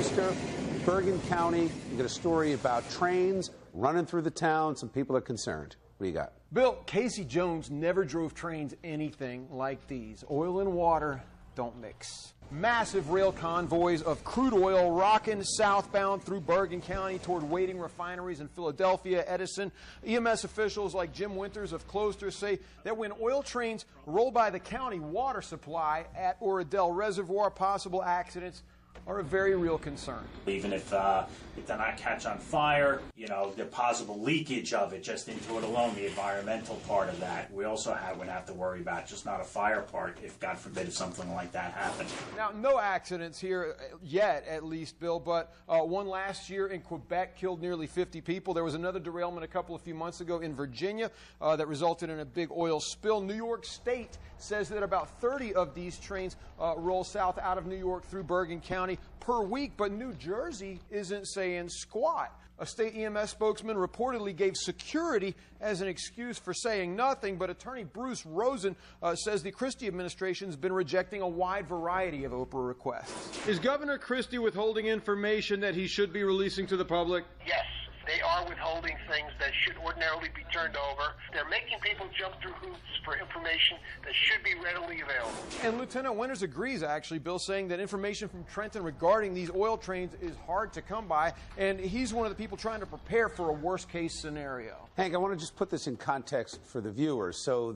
Closter, Bergen County. You got a story about trains running through the town. Some people are concerned. What do you got? Bill, Casey Jones never drove trains anything like these. Oil and water don't mix. Massive rail convoys of crude oil rocking southbound through Bergen County toward waiting refineries in Philadelphia, Edison. EMS officials like Jim Winters of Closter say that when oil trains roll by the county water supply at Oradell Reservoir, possible accidents are a very real concern. Even if they're not catch on fire, you know, the possible leakage of it just into it alone, the environmental part of that, we also would have to worry about, just not a fire part, if God forbid if something like that happened. Now, no accidents here yet, at least, Bill, but one last year in Quebec killed nearly 50 people. There was another derailment a few months ago in Virginia that resulted in a big oil spill. New York State says that about 30 of these trains roll south out of New York through Bergen County per week, but New Jersey isn't saying squat. A state EMS spokesman reportedly gave security as an excuse for saying nothing, but attorney Bruce Rosen says the Christie administration has been rejecting a wide variety of Oprah requests. Is Governor Christie withholding information that he should be releasing to the public? Yes. They are withholding things that should ordinarily be turned over. They're making people jump through hoops for information that should be readily available. And Lieutenant Winters agrees, actually, Bill, saying that information from Trenton regarding these oil trains is hard to come by, and he's one of the people trying to prepare for a worst-case scenario. Hank, I want to just put this in context for the viewers. So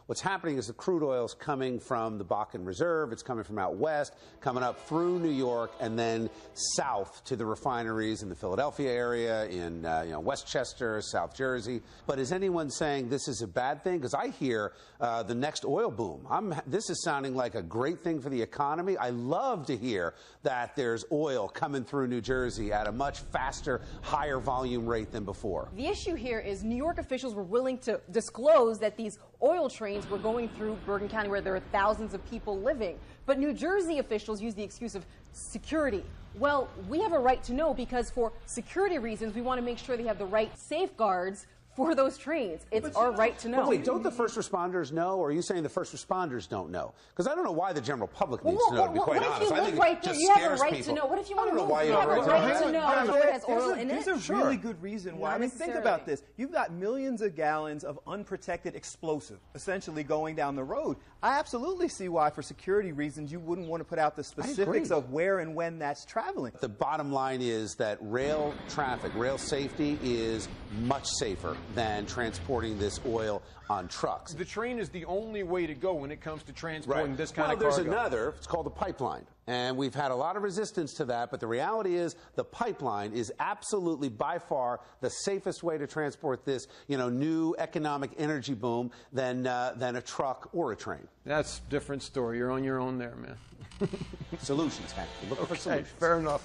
what's happening is the crude oil is coming from the Bergen Reserve. It's coming from out west, coming up through New York, and then south to the refineries in the Philadelphia area, in Westchester, South Jersey. But is anyone saying this is a bad thing? Because I hear the next oil boom. This is sounding like a great thing for the economy. I love to hear that there's oil coming through New Jersey at a much faster, higher volume rate than before. The issue here is New York officials were willing to disclose that these oil trains were going through Bergen County, where there are thousands of people living. But New Jersey officials use the excuse of security. Well, we have a right to know, because for security reasons, we want to make sure they have the right safeguards for those trains. It's our right to know. But wait, don't the first responders know, or are you saying the first responders don't know? Because I don't know why the general public needs to know, to be quite honest. I think it just scares people. What if you want to know why you have a right to know if it has oil in it? There's a really good reason why. I mean, think about this. You've got millions of gallons of unprotected explosive essentially going down the road. I absolutely see why, for security reasons, you wouldn't want to put out the specifics of where and when that's traveling. The bottom line is that rail traffic, rail safety is much safer than transporting this oil on trucks. The train is the only way to go when it comes to transporting this kind of cargo. Well, there's another. It's called a pipeline. And we've had a lot of resistance to that, but the reality is the pipeline is absolutely by far the safest way to transport this, new economic energy boom than a truck or a train. That's a different story. You're on your own there, man. Solutions, Hank. Look for solutions. Fair enough.